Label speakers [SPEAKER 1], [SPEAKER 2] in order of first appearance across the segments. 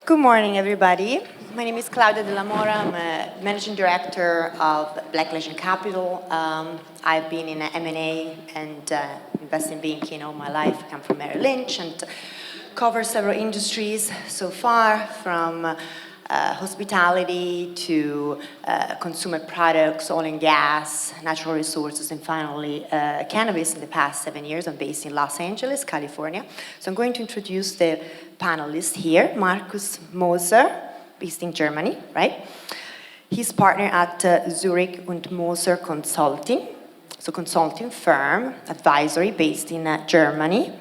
[SPEAKER 1] Good morning, everybody. My name is Claudia Della Mora. I'm a managing director of Black Legend Capital. I've been in M&A and investing banking all my life. I come from Merrill Lynch and cover several industries so far, from hospitality to consumer products, oil and gas, natural resources, and finally cannabis in the past 7 years. I'm based in Los Angeles, California. So I'm going to introduce the panelists here. Markus Moser, based in Germany, right? He's partner at Zurich und Moser Consulting, so consulting firm, advisory based in Germany.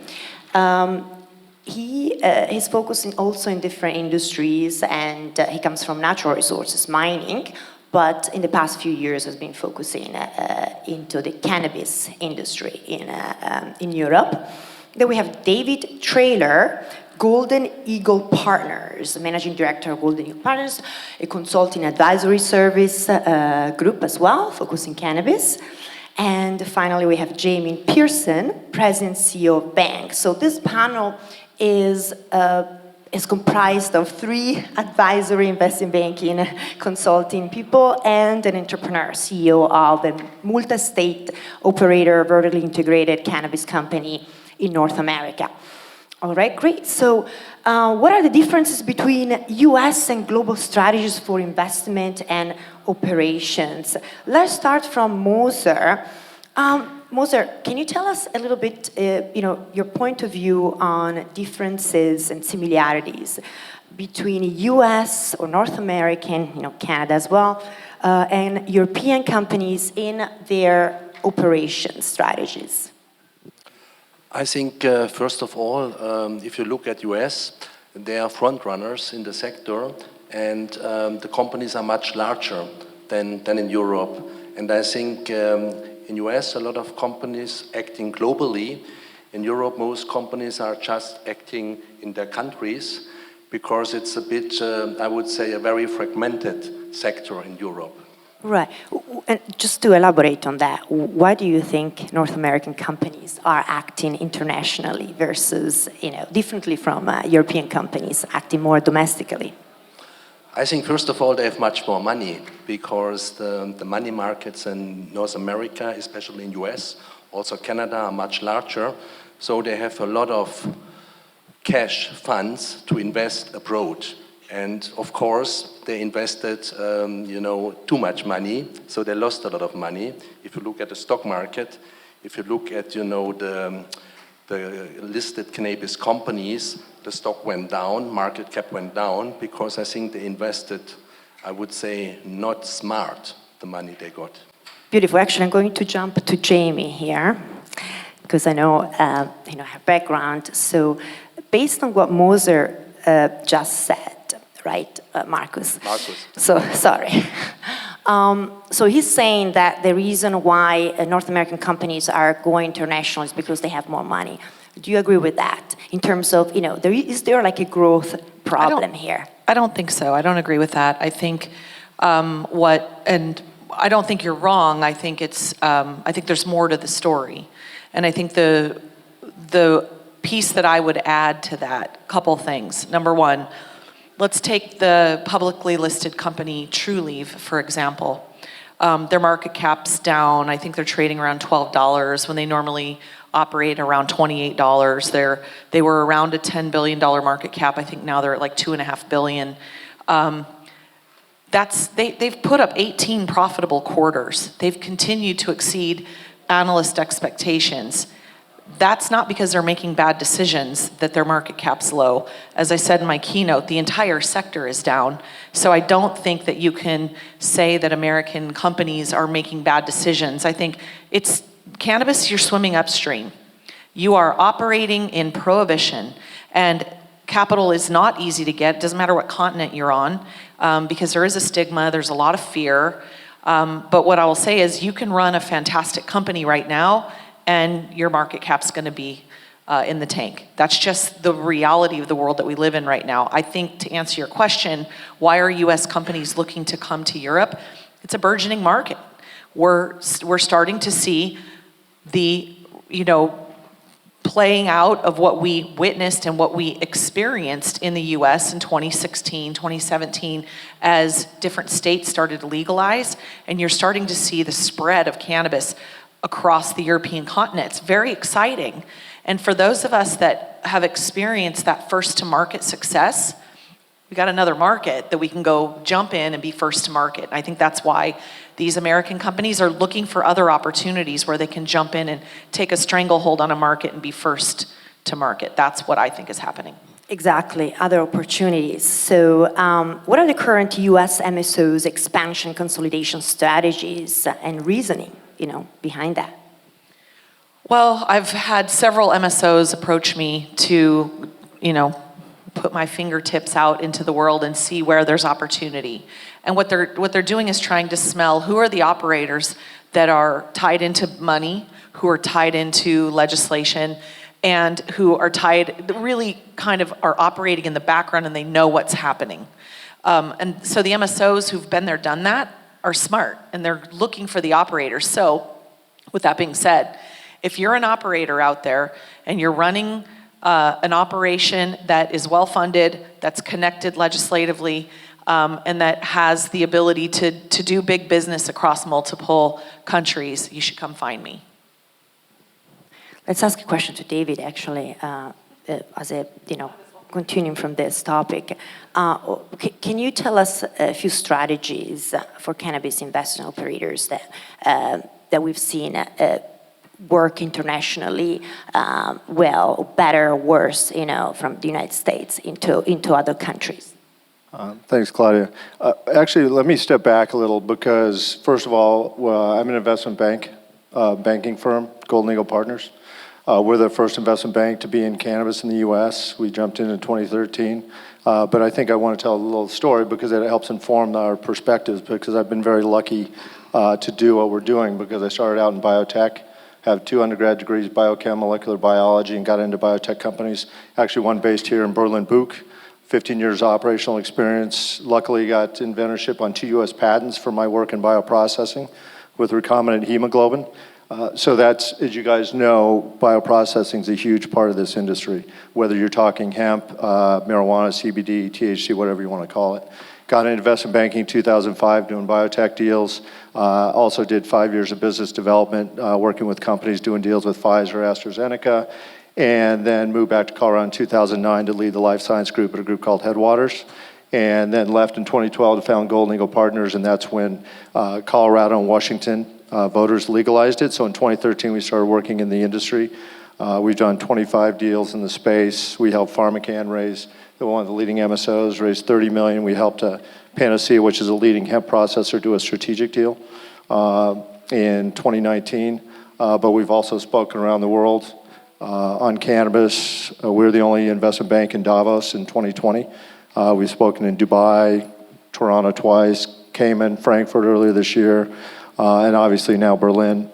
[SPEAKER 1] He's focusing also in different industries, and he comes from natural resources, mining, but in the past few years has been focusing into the cannabis industry in Europe. Then we have David Trailer, Golden Eagle Partners, Managing Director of Golden Eagle Partners, a consulting advisory service group as well, focusing cannabis. And finally, we have Jamie Pearson, President and CEO of Bank. So this panel is comprised of 3 advisory investment banking consulting people and an entrepreneur, CEO of a multi-state operator, vertically integrated cannabis company in North America. All right, great. So what are the differences between US and global strategies for investment and operations? Let's start from Moser. Moser, can you tell us a little bit, your point of view on differences and similarities between US or North American, Canada as well, and European companies in their operation strategies?
[SPEAKER 2] I think, first of all, if you look at US, they are front runners in the sector, and the companies are much larger than in Europe. And I think in US, a lot of companies acting globally. In Europe, most companies are just acting in their countries because it's a bit, I would say, a very fragmented sector in Europe.
[SPEAKER 1] Right. And just to elaborate on that, why do you think North American companies are acting internationally versus, differently from European companies acting more domestically?
[SPEAKER 2] I think, first of all, they have much more money because the money markets in North America, especially in US, also Canada, are much larger. So they have a lot of cash funds to invest abroad. And of course, they invested, too much money, so they lost a lot of money. If you look at the stock market, if you look at, the listed cannabis companies, the stock went down, market cap went down, because I think they invested, I would say, not smart, the money they got.
[SPEAKER 1] Beautiful. Actually, I'm going to jump to Jamie here, because I know, her background. So based on what Moser just said, right, Markus? So, sorry. So he's saying that the reason why North American companies are going international is because they have more money. Do you agree with that? In terms of, is there like a growth problem here?
[SPEAKER 3] I don't think so. I don't agree with that. I think and I don't think you're wrong. I think I think there's more to the story. And I think the piece that I would add to that, couple things. Number one, let's take the publicly listed company TrueLeaf, for example. Their market cap's down. I think they're trading around $12 when they normally operate around $28. They were around a $10 billion market cap. I think now they're at like $2.5 billion. They've put up 18 profitable quarters. They've continued to exceed analyst expectations. That's not because they're making bad decisions that their market cap's low. As I said in my keynote, the entire sector is down. So I don't think that you can say that American companies are making bad decisions. I think it's cannabis, you're swimming upstream. You are operating in prohibition, and capital is not easy to get. It doesn't matter what continent you're on, because there is a stigma, there's a lot of fear. But what I will say is you can run a fantastic company right now, and your market cap's gonna be in the tank. That's just the reality of the world that we live in right now. I think, to answer your question, why are US companies looking to come to Europe? It's a burgeoning market. We're starting to see the, playing out of what we witnessed and what we experienced in the US in 2016, 2017, as different states started to legalize, and you're starting to see the spread of cannabis across the European continent. It's very exciting. And for those of us that have experienced that first to market success, we got another market that we can go jump in and be first to market. And I think that's why these American companies are looking for other opportunities where they can jump in and take a stranglehold on a market and be first to market. That's what I think is happening.
[SPEAKER 1] Exactly, other opportunities. So what are the current US MSOs expansion consolidation strategies and reasoning, behind that?
[SPEAKER 3] Well, I've had several MSOs approach me to, put my fingertips out into the world and see where there's opportunity. And what they're doing is trying to smell who are the operators that are tied into money, who are tied into legislation, and who are really kind of are operating in the background and they know what's happening. And so the MSOs who've been there, done that, are smart and they're looking for the operators. So with that being said, if you're an operator out there and you're running an operation that is well-funded, that's connected legislatively, and that has the ability to do big business across multiple countries, you should come find me.
[SPEAKER 1] Let's ask a question to David, actually, as a, continuing from this topic. Can you tell us a few strategies for cannabis investment operators that we've seen work internationally, well, better or worse, from the United States into other countries?
[SPEAKER 4] Thanks, Claudia. Actually, let me step back a little because, first of all, I'm an investment banking firm, Golden Eagle Partners. We're the first investment bank to be in cannabis in the U.S. We jumped in 2013. But I think I want to tell a little story because it helps inform our perspectives, because I've been very lucky to do what we're doing, because I started out in biotech, have 2 undergrad degrees, biochem, molecular biology, and got into biotech companies. Actually, one based here in Berlin-Buch, 15 years operational experience. Luckily, got inventorship on 2 U.S. patents for my work in bioprocessing with recombinant hemoglobin. So that's, as you guys know, bioprocessing is a huge part of this industry, whether you're talking hemp, marijuana, CBD, THC, whatever you want to call it. Got into investment banking in 2005 doing biotech deals. Also did 5 years of business development, working with companies, doing deals with Pfizer, AstraZeneca, and then moved back to Colorado in 2009 to lead the life science group at a group called Headwaters. And then left in 2012 to found Golden Eagle Partners, and that's when Colorado and Washington voters legalized it. So in 2013, we started working in the industry. We've done 25 deals in the space. We helped Pharmacan raise, one of the leading MSOs, raise $30 million. We helped Panacea, which is a leading hemp processor, do a strategic deal in 2019. But we've also spoken around the world on cannabis. We're the only investment bank in Davos in 2020. We've spoken in Dubai, Toronto twice, Cayman, Frankfurt earlier this year, and obviously now Berlin.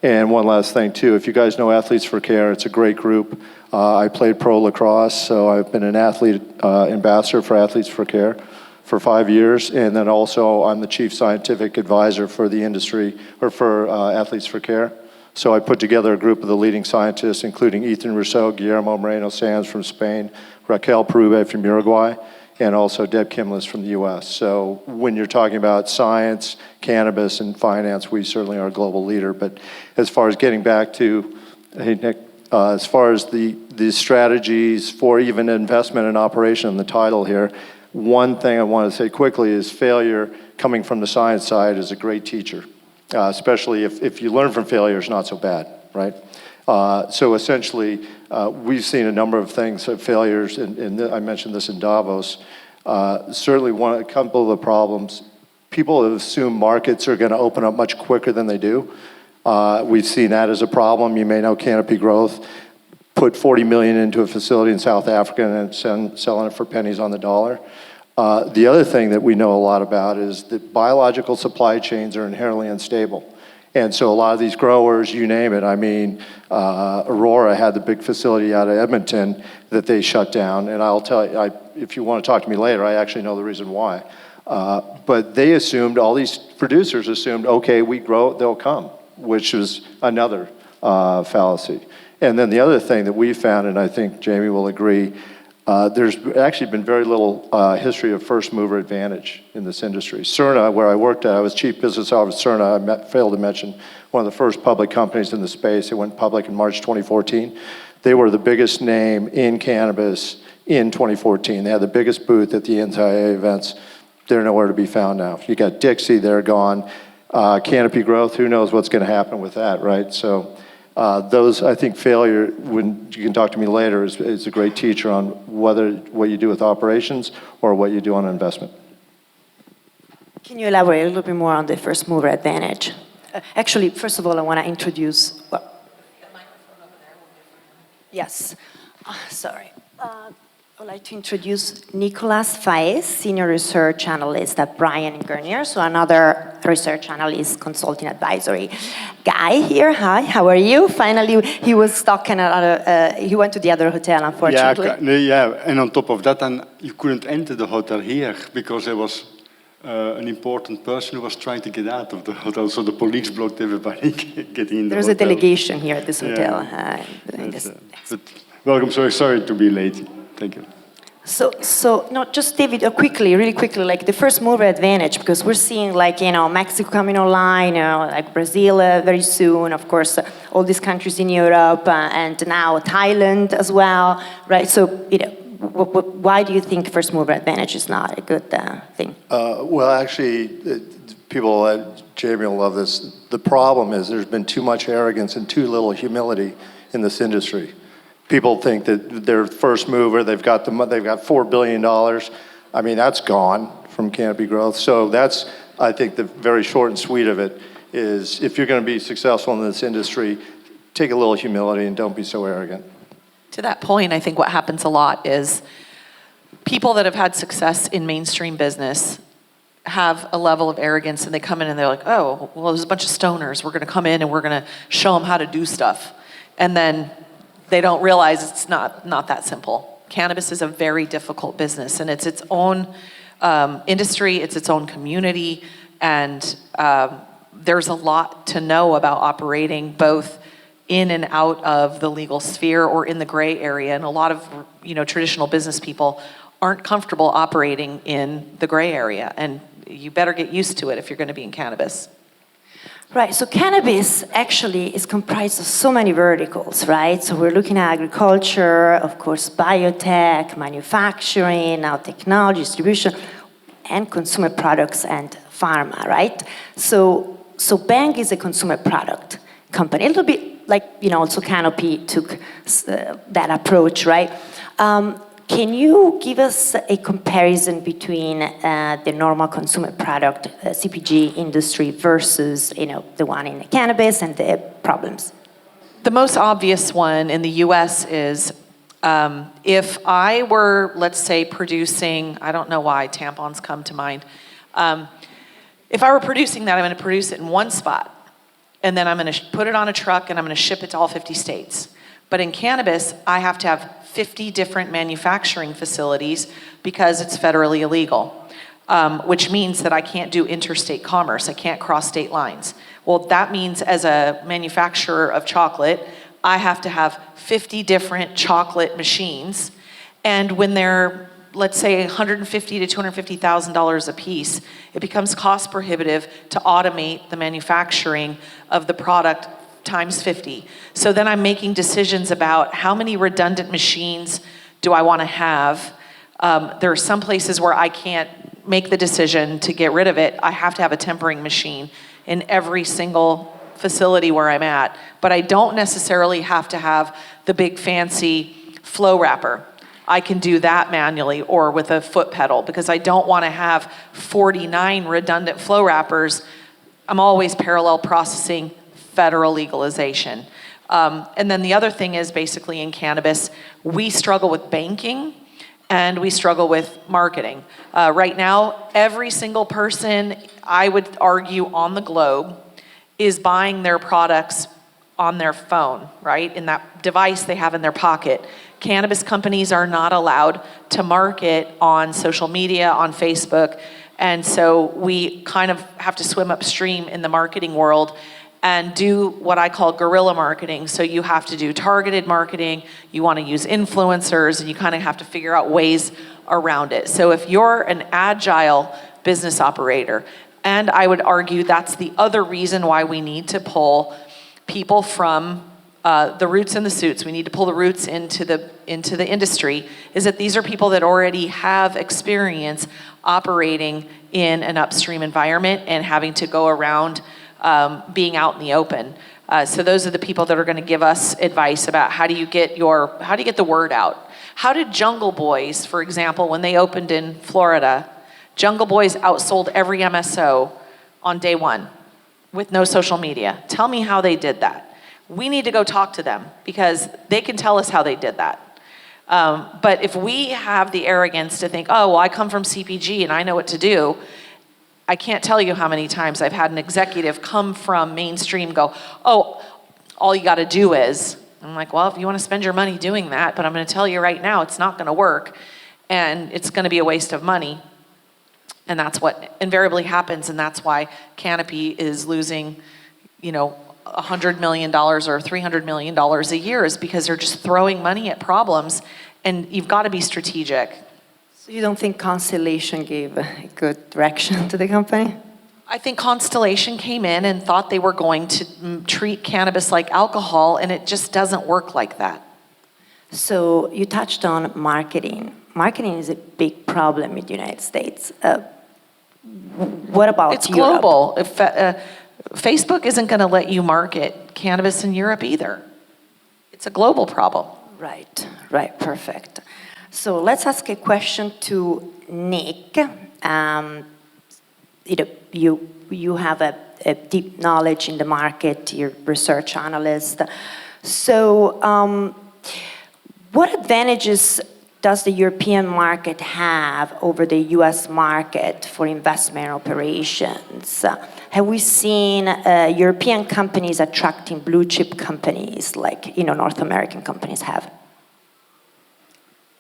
[SPEAKER 4] And one last thing too, if you guys know Athletes for Care, it's a great group. I played pro lacrosse, so I've been an athlete ambassador for Athletes for Care for 5 years, and then also I'm the chief scientific advisor for the industry, or for Athletes for Care. So I put together a group of the leading scientists, including Ethan Rousseau, Guillermo Moreno-Sanz from Spain, Raquel Perube from Uruguay, and also Deb Kimless from the US. So when you're talking about science, cannabis, and finance, we certainly are a global leader. But as far as getting back to, hey Nick, as far as the strategies for even investment and operation in the title here, one thing I want to say quickly is failure coming from the science side is a great teacher, especially if you learn from failure, it's not so bad, right? So essentially, we've seen a number of things, failures, and I mentioned this in Davos. Certainly a couple of the problems, people have assumed markets are going to open up much quicker than they do. We've seen that as a problem. You may know Canopy Growth put $40 million into a facility in South Africa and selling it for pennies on the dollar. The other thing that we know a lot about is that biological supply chains are inherently unstable. And so a lot of these growers, you name it, I mean, Aurora had the big facility out of Edmonton that they shut down. And I'll tell you, if you want to talk to me later, I actually know the reason why. But they assumed, all these producers assumed, okay, we grow, they'll come, which is another fallacy. And then the other thing that we found, and I think Jamie will agree, there's actually been very little history of first mover advantage in this industry. Cerna, where I worked at, I was chief business officer at Cerna. I failed to mention one of the first public companies in the space. It went public in March 2014. They were the biggest name in cannabis in 2014. They had the biggest booth at the NTIA events. They're nowhere to be found now. You got Dixie, they're gone. Canopy Growth, who knows what's going to happen with that, right? So those, I think, failure, when you can talk to me later, is a great teacher on whether what you do with operations or what you do on investment.
[SPEAKER 1] Can you elaborate a little bit more on the first mover advantage? Actually, first of all, I want to introduce. Well, yes. Sorry. I'd like to introduce Nicolas Faes, Senior Research Analyst at Bryan Garnier, so another research analyst, consulting advisory guy here. Hi, how are you? Finally, he was stuck in he went to the other hotel, unfortunately.
[SPEAKER 5] Yeah, and on top of that, and you couldn't enter the hotel here because there was an important person who was trying to get out of the hotel, so the police blocked everybody getting in the
[SPEAKER 1] There's
[SPEAKER 5] hotel.
[SPEAKER 1] a delegation here at this hotel.
[SPEAKER 5] But welcome, sorry to be late. Thank you.
[SPEAKER 1] So no, just David, really quickly, like the first mover advantage, because we're seeing like, Mexico coming online, like Brazil very soon, of course, all these countries in Europe, and now Thailand as well, right? So, why do you think first mover advantage is not a good thing?
[SPEAKER 4] Well, actually, Jamie will love this. The problem is there's been too much arrogance and too little humility in this industry. People think that they're first mover, they've got $4 billion. I mean, that's gone from Canopy Growth. So that's, I think, the very short and sweet of it is if you're going to be successful in this industry, take a little humility and don't be so arrogant.
[SPEAKER 3] To that point, I think what happens a lot is people that have had success in mainstream business have a level of arrogance, and they come in and they're like, oh, well, there's a bunch of stoners. We're going to come in and we're going to show them how to do stuff. And then they don't realize it's not that simple. Cannabis is a very difficult business, and it's its own industry, it's its own community, and there's a lot to know about operating both in and out of the legal sphere or in the gray area. And a lot of traditional business people aren't comfortable operating in the gray area, and you better get used to it if you're going to be in cannabis.
[SPEAKER 1] Right, so cannabis actually is comprised of so many verticals, right? So we're looking at agriculture, of course, biotech, manufacturing, now technology, distribution, and consumer products and pharma, right? So Bang is a consumer product company, a little bit like, also Canopy took that approach, right? Can you give us a comparison between the normal consumer product CPG industry versus, the one in the cannabis and the problems?
[SPEAKER 3] The most obvious one in the US is if I were, let's say, producing, I don't know why tampons come to mind. If I were producing that, I'm going to produce it in one spot, and then I'm going to put it on a truck and I'm going to ship it to all 50 states. But in cannabis, I have to have 50 different manufacturing facilities because it's federally illegal, which means that I can't do interstate commerce. I can't cross state lines. Well, that means as a manufacturer of chocolate, I have to have 50 different chocolate machines. And when they're, let's say, $150,000 to $250,000 a piece, it becomes cost prohibitive to automate the manufacturing of the product times 50. So then I'm making decisions about how many redundant machines do I want to have. There are some places where I can't make the decision to get rid of it. I have to have a tempering machine in every single facility where I'm at. But I don't necessarily have to have the big fancy flow wrapper. I can do that manually or with a foot pedal because I don't want to have 49 redundant flow wrappers. I'm always parallel processing federal legalization. And then the other thing is basically in cannabis, we struggle with banking and we struggle with marketing. Right now, every single person, I would argue, on the globe is buying their products on their phone, right? In that device they have in their pocket. Cannabis companies are not allowed to market on social media, on Facebook. And so we kind of have to swim upstream in the marketing world. and do what I call guerrilla marketing. So you have to do targeted marketing, you want to use influencers, and you kind of have to figure out ways around it. So if you're an agile business operator, and I would argue that's the other reason why we need to pull people from the roots and the suits, we need to pull the roots into the industry, is that these are people that already have experience operating in an upstream environment and having to go around being out in the open. So those are the people that are going to give us advice about how do you get the word out. How did Jungle Boys, for example, when they opened in Florida, Jungle Boys outsold every MSO on day one with no social media. Tell me how they did that. We need to go talk to them because they can tell us how they did that. But if we have the arrogance to think, oh, well, I come from CPG and I know what to do, I can't tell you how many times I've had an executive come from mainstream go, oh, all you got to do is, I'm like, well, if you want to spend your money doing that, but I'm going to tell you right now, it's not going to work and it's going to be a waste of money. And that's what invariably happens, and that's why Canopy is losing, $100 million or $300 million a year, is because they're just throwing money at problems, and you've got to be strategic.
[SPEAKER 1] So you don't think Constellation gave a good direction to the company?
[SPEAKER 3] I think Constellation came in and thought they were going to treat cannabis like alcohol, and it just doesn't work like that.
[SPEAKER 1] So you touched on marketing. Marketing is a big problem in the United States. What about
[SPEAKER 3] It's
[SPEAKER 1] Europe?
[SPEAKER 3] global. If, Facebook isn't going to let you market cannabis in Europe either. It's a global problem.
[SPEAKER 1] Right, perfect. So let's ask a question to Nick. You have a deep knowledge in the market, you're a research analyst. So what advantages does the European market have over the US market for investment operations? Have we seen European companies attracting blue chip companies like North American companies have?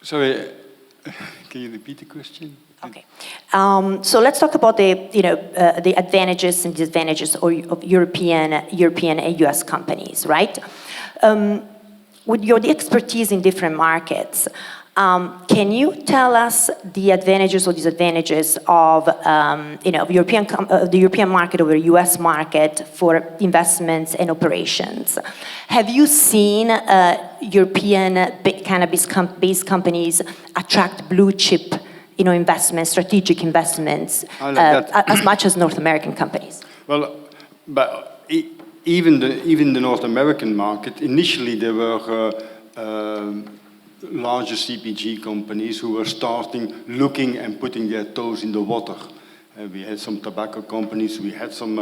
[SPEAKER 5] Sorry, can you repeat the question?
[SPEAKER 1] Okay. So let's talk about the advantages and disadvantages of European and US companies, right? With your expertise in different markets, can you tell us the advantages or disadvantages of the European market over the US market for investments and operations? Have you seen European cannabis-based companies attract blue chip investments, strategic investments, as much as North American companies?
[SPEAKER 5] Well, but even the North American market, initially there were larger CPG companies who were looking and putting their toes in the water. We had some tobacco companies, we had some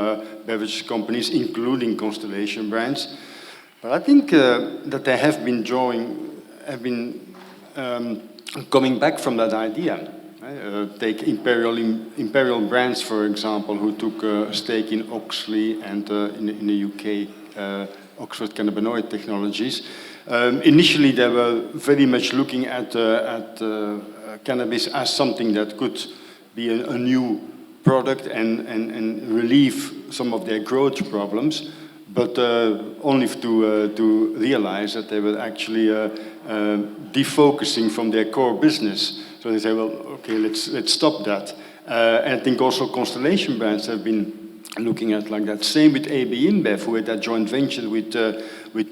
[SPEAKER 5] beverage companies, including Constellation Brands. But I think that they have been coming back from that idea. Take Imperial Brands, for example, who took a stake in Oxley and in the UK, Oxford Cannabinoid Technologies. Initially, they were very much looking at cannabis as something that could be a new product and relieve some of their growth problems, but only to realize that they were actually defocusing from their core business. So they say, well, okay, let's stop that. And I think also Constellation Brands have been looking at like that. Same with AB InBev, who had that joint venture with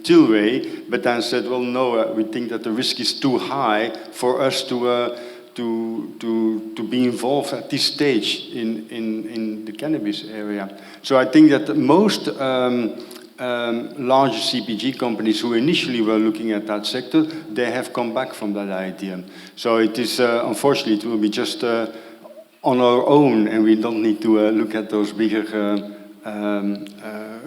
[SPEAKER 5] Tilray, but then said, well, no, we think that the risk is too high for us to be involved at this stage in the cannabis area. So I think that most large CPG companies who initially were looking at that sector, they have come back from that idea. So it is, unfortunately, it will be just on our own, and we don't need to look at those bigger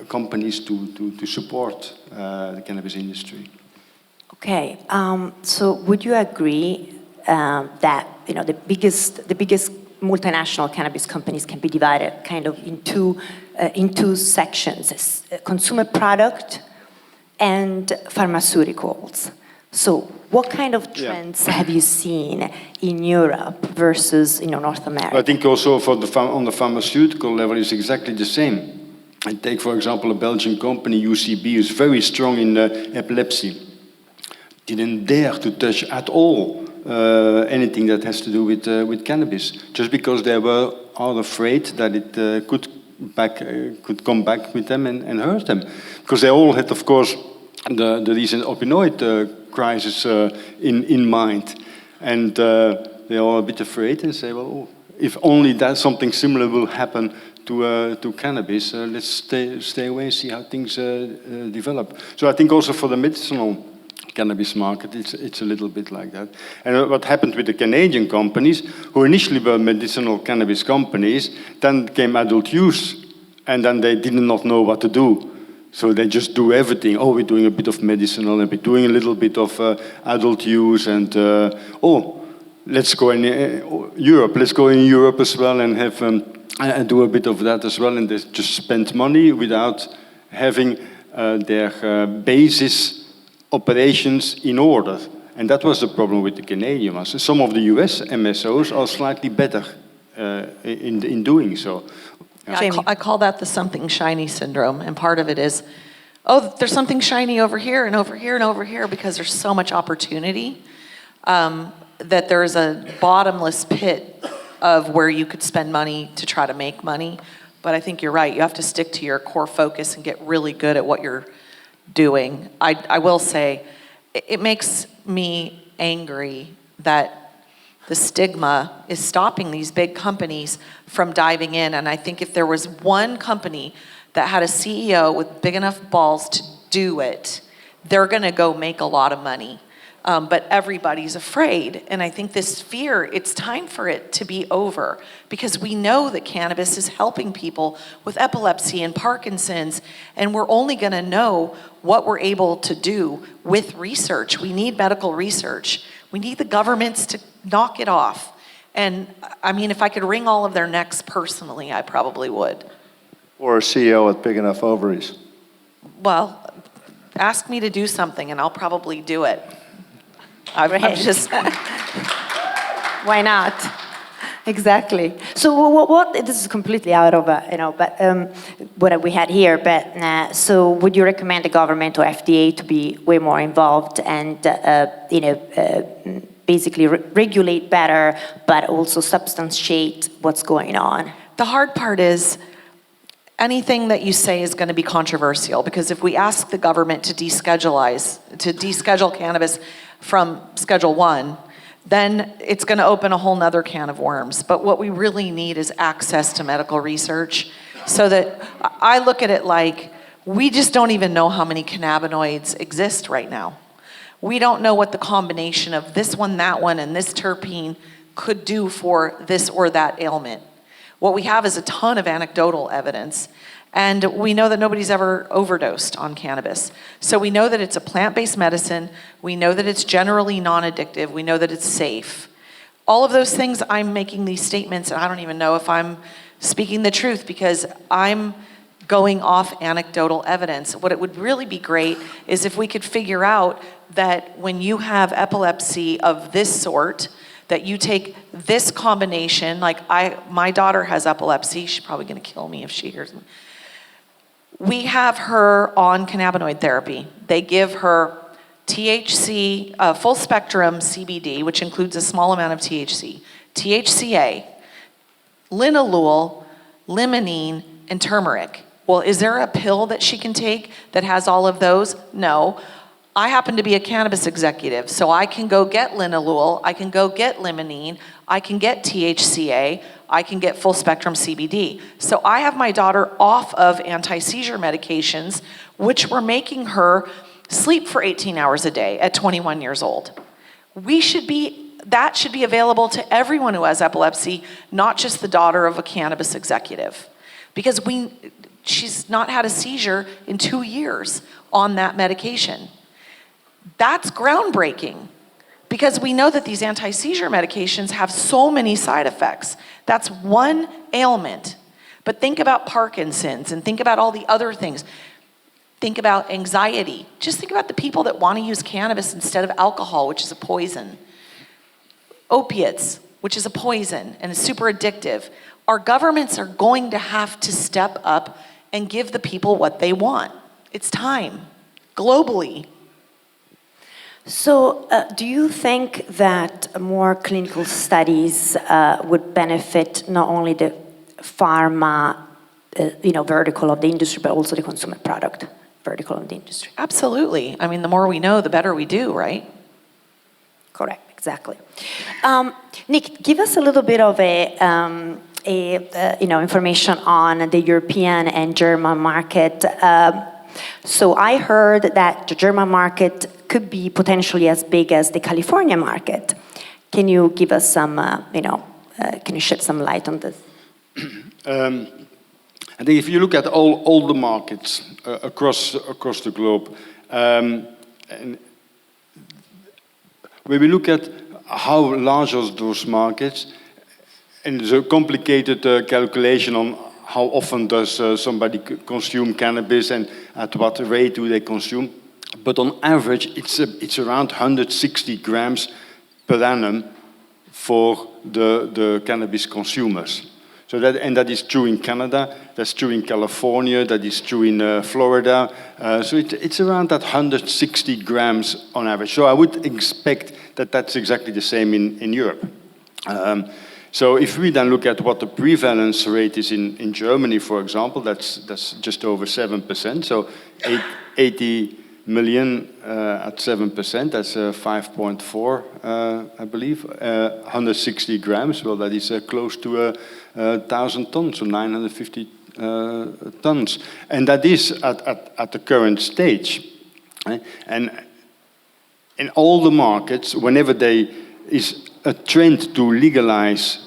[SPEAKER 5] companies to support the cannabis industry. Okay.
[SPEAKER 1] So would you agree that the biggest multinational cannabis companies can be divided kind of in two sections: consumer product and pharmaceuticals? So what kind of trends have you seen in Europe versus North America?
[SPEAKER 5] I think also on the pharmaceutical level is exactly the same. And take, for example, a Belgian company, UCB, is very strong in epilepsy. Didn't dare to touch at all anything that has to do with cannabis, just because they were all afraid that it could come back with them and hurt them. Because they all had, of course, the recent opioid crisis in mind. And they're all a bit afraid and say, well, if only that something similar will happen to cannabis, let's stay away and see how things develop. So I think also for the medicinal cannabis market, it's a little bit like that. And what happened with the Canadian companies, who initially were medicinal cannabis companies, then came adult use, and then they did not know what to do. So they just do everything. Oh, we're doing a bit of medicinal, and we're doing a little bit of adult use, and let's go in Europe. Let's go in Europe as well and have and do a bit of that as well. And they just spend money without having their basis operations in order. And that was the problem with the Canadian ones. Some of the US MSOs are slightly better in doing so.
[SPEAKER 3] Yeah, I call that the something shiny syndrome. And part of it is, oh, there's something shiny over here and over here and over here, because there's so much opportunity that there's a bottomless pit of where you could spend money to try to make money. But I think you're right. You have to stick to your core focus and get really good at what you're doing. I will say, it makes me angry that the stigma is stopping these big companies from diving in. And I think if there was one company that had a CEO with big enough balls to do it, they're going to go make a lot of money. But everybody's afraid. And I think this fear, it's time for it to be over, because we know that cannabis is helping people with epilepsy and Parkinson's, and we're only going to know what we're able to do with research. We need medical research. We need the governments to knock it off. And I mean, if I could wring all of their necks personally, I probably would.
[SPEAKER 4] Or a CEO with big enough ovaries.
[SPEAKER 3] Well, ask me to do something and I'll probably do it. I'm just...
[SPEAKER 1] Why not? Exactly. So what this is completely out of, but what we had here, but so would you recommend the government or FDA to be way more involved and, basically regulate better, but also substantiate what's going on?
[SPEAKER 3] The hard part is anything that you say is going to be controversial, because if we ask the government to deschedule cannabis from Schedule 1, then it's going to open a whole nother can of worms. But what we really need is access to medical research, so that I look at it like we just don't even know how many cannabinoids exist right now. We don't know what the combination of this one, that one, and this terpene could do for this or that ailment. What we have is a ton of anecdotal evidence. And we know that nobody's ever overdosed on cannabis. So we know that it's a plant-based medicine. We know that it's generally non-addictive. We know that it's safe. All of those things, I'm making these statements, and I don't even know if I'm speaking the truth, because I'm going off anecdotal evidence. What it would really be great is if we could figure out that when you have epilepsy of this sort, that you take this combination, like my daughter has epilepsy. She's probably going to kill me if she hears me. We have her on cannabinoid therapy. They give her THC, full spectrum CBD, which includes a small amount of THC, THCA, linalool, limonene, and turmeric. Well, is there a pill that she can take that has all of those? No. I happen to be a cannabis executive, so I can go get linalool, I can go get limonene, I can get THCA, I can get full spectrum CBD. So I have my daughter off of anti-seizure medications, which were making her sleep for 18 hours a day at 21 years old. That should be available to everyone who has epilepsy, not just the daughter of a cannabis executive. Because she's not had a seizure in 2 years on that medication. That's groundbreaking, because we know that these anti-seizure medications have so many side effects. That's one ailment. But think about Parkinson's and think about all the other things. Think about anxiety. Just think about the people that want to use cannabis instead of alcohol, which is a poison. Opiates, which is a poison and is super addictive. Our governments are going to have to step up and give the people what they want. It's time, globally.
[SPEAKER 1] So, do you think that more clinical studies would benefit not only the pharma, vertical of the industry, but also the consumer product vertical of the industry?
[SPEAKER 3] Absolutely. I mean, the more we know, the better we do, right?
[SPEAKER 1] Correct, exactly. Nick, give us a little bit of information on the European and German market. So I heard that the German market could be potentially as big as the California market. Can you give us some, can you shed some light on this?
[SPEAKER 5] I think if you look at all the markets across the globe, and when we look at how large are those markets, and there's a complicated calculation on how often does somebody consume cannabis and at what rate do they consume. But on average, it's around 160 grams per annum for the cannabis consumers. So that is true in Canada, that's true in California, that is true in Florida. So it's around that 160 grams on average. So I would expect that that's exactly the same in Europe. So if we then look at what the prevalence rate is in Germany, for example, that's just over 7%. So 80 million at 7%, that's 5.4, I believe. 160 grams, well, that is close to 1,000 tons, so 950 tons. And that is at the current stage. And in all the markets, whenever there is a trend to legalize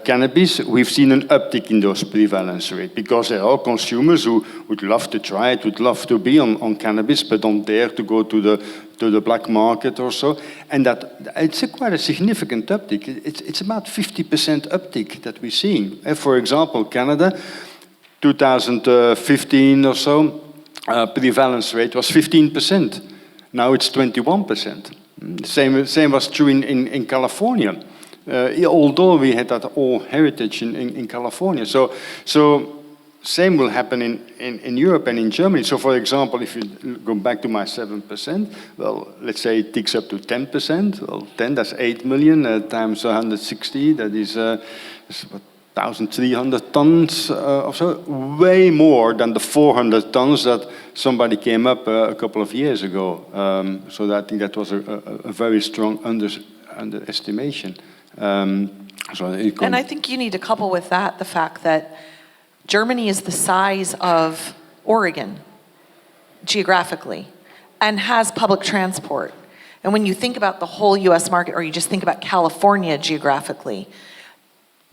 [SPEAKER 5] cannabis, we've seen an uptick in those prevalence rate because there are consumers who would love to try it, would love to be on cannabis, but don't dare to go to the black market or so. And that it's quite a significant uptick. It's about 50% uptick that we're seeing. For example, Canada, 2015 or so, prevalence rate was 15%. Now it's 21%. Same was true in California. Although we had that all heritage in California. So same will happen in Europe and in Germany. So for example, if you go back to my 7%, well, let's say it ticks up to 10%. Well, 10, that's 8 million times 160, that is 1,300 tons or so. Way more than the 400 tons that somebody came up a couple of years ago. So I think that was a very strong underestimation. And
[SPEAKER 3] I think you need to couple with that the fact that Germany is the size of Oregon geographically and has public transport. And when you think about the whole US market, or you just think about California geographically,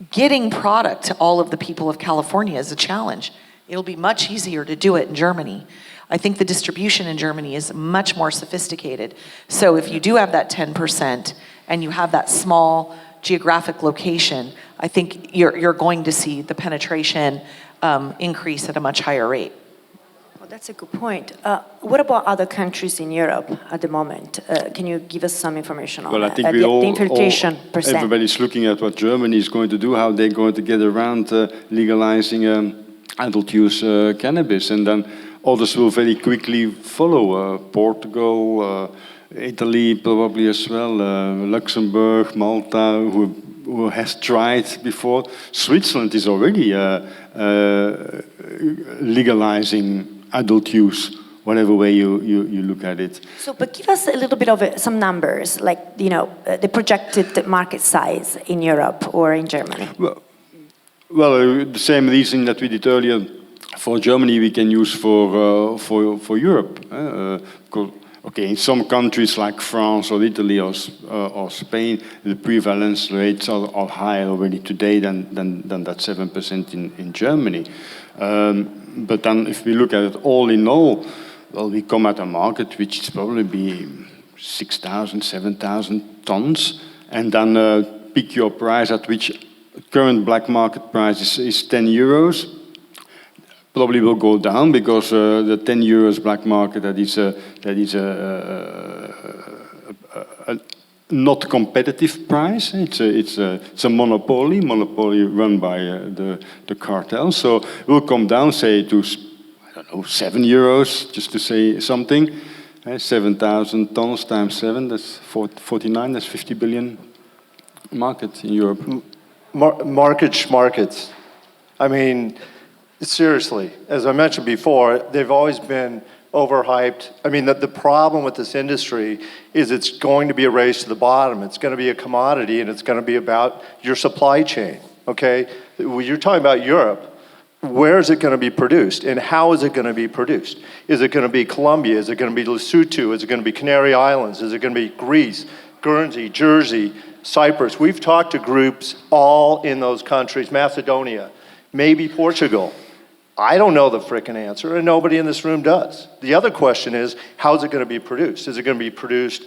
[SPEAKER 3] getting product to all of the people of California is a challenge. It'll be much easier to do it in Germany. I think the distribution in Germany is much more sophisticated. So if you do have that 10% and you have that small geographic location, I think you're going to see the penetration increase at a much higher rate.
[SPEAKER 1] Well, that's a good point. What about other countries in Europe at the moment? Can you give us some information on
[SPEAKER 5] that?
[SPEAKER 1] Well,
[SPEAKER 5] I think
[SPEAKER 1] the infiltration percent.
[SPEAKER 5] Everybody's looking at what Germany is going to do, how they're going to get around legalizing adult use cannabis, and then others will very quickly follow. Portugal, Italy probably as well, Luxembourg, Malta, who has tried before. Switzerland is already legalizing adult use, whatever way you look at it.
[SPEAKER 1] So, but give us a little bit of some numbers, like, the projected market size in Europe or in Germany.
[SPEAKER 5] Well, the same reason that we did earlier for Germany, we can use for Europe. Okay, in some countries like France or Italy or Spain, the prevalence rates are higher already today than that 7% in Germany. But then if we look at it all in all, well, we come at a market which is probably be 6,000, 7,000 tons, and then pick your price at which current black market price is 10 euros. Probably will go down because the 10 euros black market, that is a not competitive price. It's a monopoly run by the cartel. So it will come down, say, to €7, just to say something. 7,000 tons times 7, that's 49, that's 50 billion market in Europe.
[SPEAKER 4] Markets. I mean, seriously, as I mentioned before, they've always been overhyped. I mean, the problem with this industry is it's going to be a race to the bottom. It's going to be a commodity, and it's going to be about your supply chain, okay? When you're talking about Europe, where is it going to be produced, and how is it going to be produced? Is it going to be Colombia? Is it going to be Lesotho? Is it going to be Canary Islands? Is it going to be Greece, Guernsey, Jersey, Cyprus? We've talked to groups all in those countries, Macedonia, maybe Portugal. I don't know the frickin' answer, and nobody in this room does. The other question is, how is it going to be produced? Is it going to be produced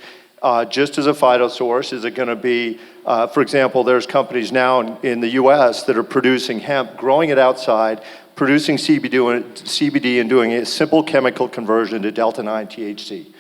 [SPEAKER 4] just as a phytosource? Is it going to be, for example, there's companies now in the US that are producing hemp, growing it outside, producing CBD and doing a simple chemical conversion to delta-9 THC.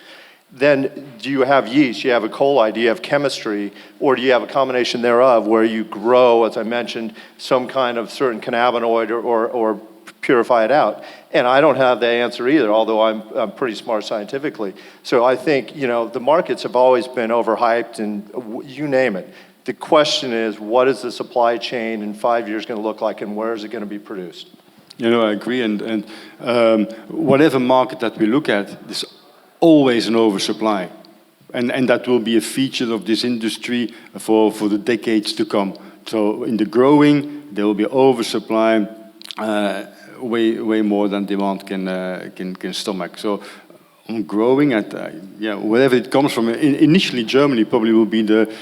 [SPEAKER 4] Then do you have yeast, do you have E. coli, do you have chemistry, or do you have a combination thereof where you grow, as I mentioned, some kind of certain cannabinoid or purify it out? And I don't have the answer either, although I'm pretty smart scientifically. So I think, you know, the markets have always been overhyped, and you name it. The question is, what is the supply chain in 5 years going to look like, and where is it going to be produced?
[SPEAKER 5] You know, I agree, and whatever market that we look at, there's always an oversupply. And that will be a feature of this industry for the decades to come. So in the growing, there will be oversupply, way more than demand can stomach. So on growing at wherever it comes from. Initially, Germany probably will be the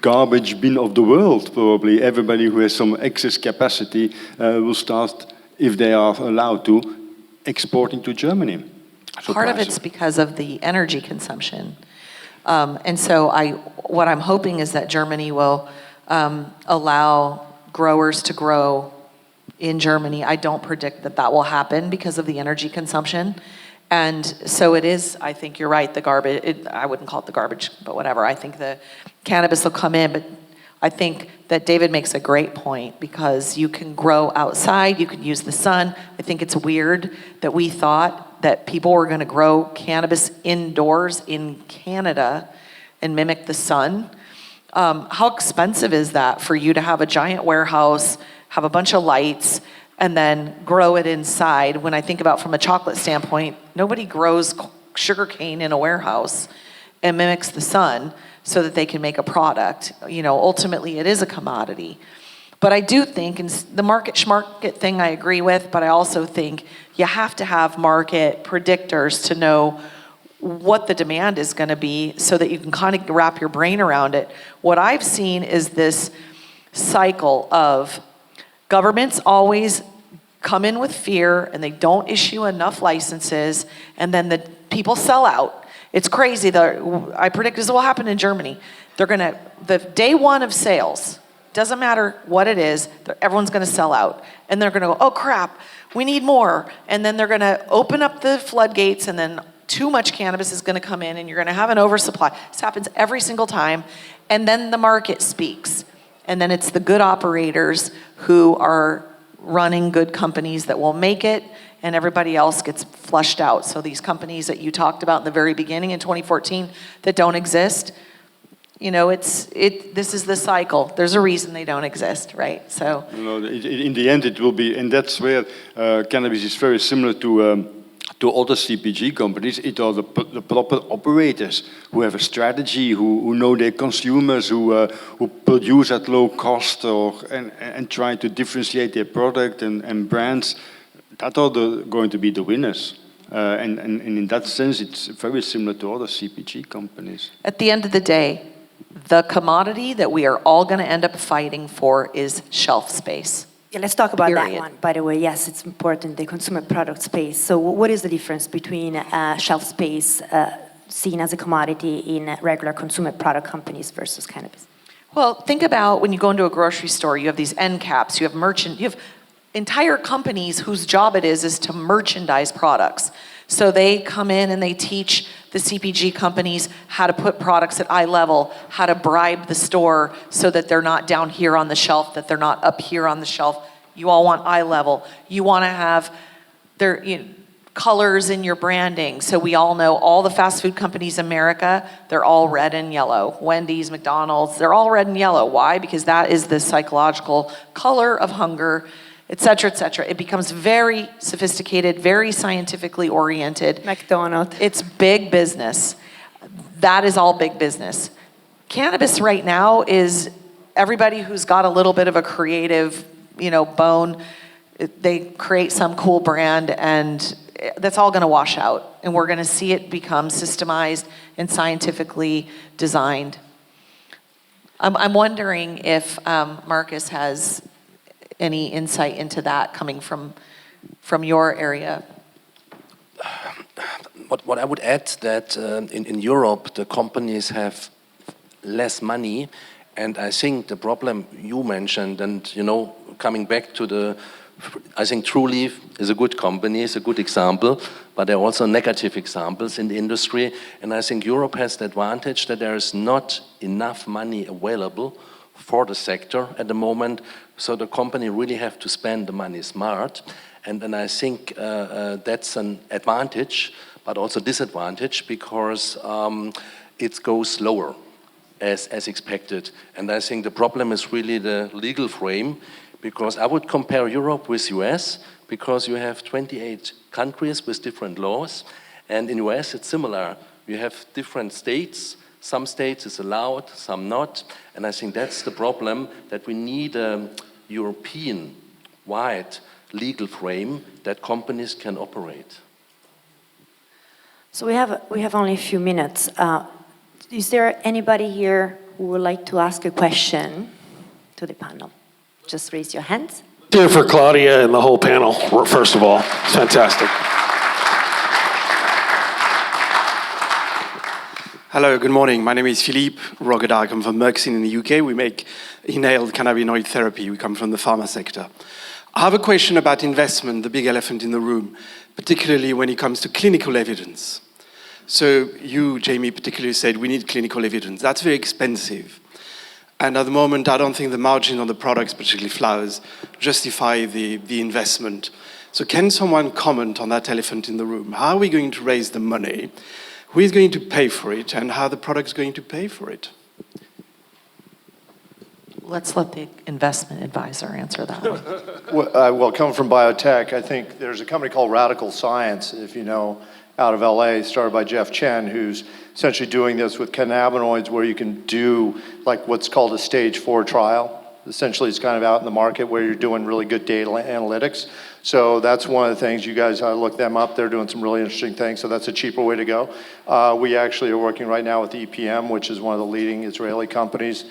[SPEAKER 5] garbage bin of the world. Probably everybody who has some excess capacity will start, if they are allowed to, exporting to Germany. So
[SPEAKER 3] Part of it's because of the energy consumption. And so what I'm hoping is that Germany will allow growers to grow in Germany. I don't predict that will happen because of the energy consumption. And so it is, I think you're right, the garbage, I wouldn't call it the garbage, but whatever. I think the cannabis will come in, but I think that David makes a great point because you can grow outside, you can use the sun. I think it's weird that we thought that people were going to grow cannabis indoors in Canada and mimic the sun. How expensive is that for you to have a giant warehouse, have a bunch of lights, and then grow it inside? When I think about from a chocolate standpoint, nobody grows sugarcane in a warehouse and mimics the sun so that they can make a product. You know, ultimately it is a commodity. But I do think, and the market thing I agree with, but I also think you have to have market predictors to know what the demand is going to be so that you can kind of wrap your brain around it. What I've seen is this cycle of governments always come in with fear and they don't issue enough licenses, and then the people sell out. It's crazy. I predict this will happen in Germany. They're going to, the day one of sales, doesn't matter what it is, everyone's going to sell out. And they're going to go, oh crap, we need more. And then they're going to open up the floodgates, and then too much cannabis is going to come in, and you're going to have an oversupply. This happens every single time. And then the market speaks. And then it's the good operators who are running good companies that will make it, and everybody else gets flushed out. So these companies that you talked about in the very beginning in 2014 that don't exist, you know, this is the cycle. There's a reason they don't exist, right? So
[SPEAKER 5] in the end it will be, and that's where cannabis is very similar to other CPG companies. It are the proper operators who have a strategy, who know their consumers, who produce at low cost and try to differentiate their product and brands. That are going to be the winners. And in that sense, it's very similar to other CPG companies.
[SPEAKER 3] At the end of the day, the commodity that we are all going to end up fighting for is shelf space.
[SPEAKER 1] Yeah, let's talk about
[SPEAKER 3] Period.
[SPEAKER 1] that one. By the way, yes, it's important, the consumer product space. So what is the difference between shelf space seen as a commodity in regular consumer product companies versus cannabis?
[SPEAKER 3] Well, think about when you go into a grocery store, you have these end caps, you have entire companies whose job it is to merchandise products. So they come in and they teach the CPG companies how to put products at eye level, how to bribe the store so that they're not down here on the shelf, that they're not up here on the shelf. You all want eye level. You want to have colors in your branding. So we all know all the fast food companies in America, they're all red and yellow. Wendy's, McDonald's, they're all red and yellow. Why? Because that is the psychological color of hunger, et cetera, et cetera. It becomes very sophisticated, very scientifically oriented.
[SPEAKER 1] McDonald's.
[SPEAKER 3] It's big business. That is all big business. Cannabis right now is everybody who's got a little bit of a creative, bone, they create some cool brand, and that's all going to wash out. And we're going to see it become systemized and scientifically designed. I'm wondering if Marcus has any insight into that coming from your area.
[SPEAKER 2] What I would add that in Europe, the companies have less money, and I think the problem you mentioned, and coming back to I think Trulieve is a good company, is a good example, but there are also negative examples in the industry, and I think Europe has the advantage that there is not enough money available for the sector at the moment, so the company really have to spend the money smart, and I think that's an advantage, but also disadvantage, because it goes slower as expected. And I think the problem is really the legal frame, because I would compare Europe with US, because you have 28 countries with different laws, and in US it's similar. You have different states. Some states is allowed, some not, and I think that's the problem, that we need a European-wide legal frame that companies can operate.
[SPEAKER 1] So we have only a few minutes. Is there anybody here who would like to ask a question to the panel? Just raise your hands.
[SPEAKER 6] Thank you for Claudia and the whole panel, first of all. It's fantastic. Hello, good morning. My name is Philippe Rogada. I come from Merck's in the UK. We make inhaled cannabinoid therapy. We come from the pharma sector. I have a question about investment, the big elephant in the room, particularly when it comes to clinical evidence. So you, Jamie, particularly said we need clinical evidence. That's very expensive. And at the moment, I don't think the margin on the products, particularly flowers, justify the investment. So can someone comment on that elephant in the room? How are we going to raise the money? Who is going to pay for it, and how the product's going to pay for it?
[SPEAKER 3] Let's let the investment advisor answer that one.
[SPEAKER 4] Well, coming from biotech, I think there's a company called Radical Science, if you know, out of LA, started by Jeff Chen, who's essentially doing this with cannabinoids, where you can do like what's called a stage 4 trial. Essentially, it's kind of out in the market where you're doing really good data analytics. So that's one of the things. You guys look them up. They're doing some really interesting things. So that's a cheaper way to go. We actually are working right now with EPM, which is one of the leading Israeli companies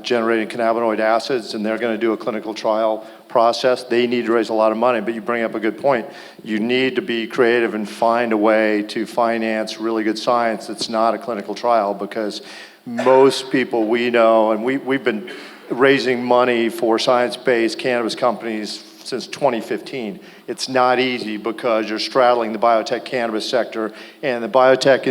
[SPEAKER 4] generating cannabinoid acids, and they're going to do a clinical trial process. They need to raise a lot of money, but you bring up a good point. You need to be creative and find a way to finance really good science that's not a clinical trial, because most people we know, and we've been raising money for science-based cannabis companies since 2015. It's not easy because you're straddling the biotech cannabis sector, and the biotech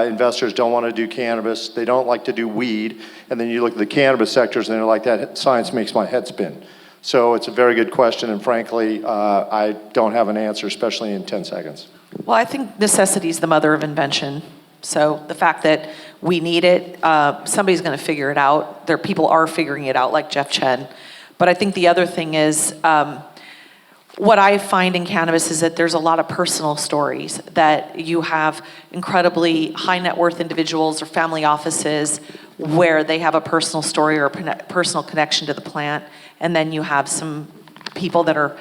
[SPEAKER 4] investors don't want to do cannabis. They don't like to do weed. And then you look at the cannabis sectors and they're like, that science makes my head spin. So it's a very good question, and frankly, I don't have an answer, especially in 10 seconds.
[SPEAKER 3] Well, I think necessity is the mother of invention. So the fact that we need it, somebody's going to figure it out. People are figuring it out, like Jeff Chen. But I think the other thing is, what I find in cannabis is that there's a lot of personal stories, that you have incredibly high net worth individuals or family offices where they have a personal story or a personal connection to the plant. And then you have some people that are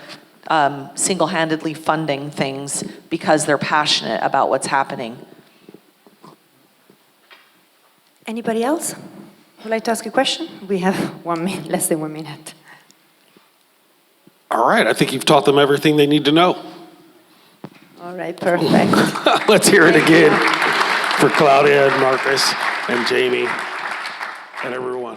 [SPEAKER 3] single-handedly funding things because they're passionate about what's happening.
[SPEAKER 1] Anybody else would like to ask a question? We have 1 minute, less than 1 minute.
[SPEAKER 6] All right, I think you've taught them everything they need to know.
[SPEAKER 1] All right, perfect.
[SPEAKER 6] Let's hear it again for Claudia and Marcus and Jamie and everyone.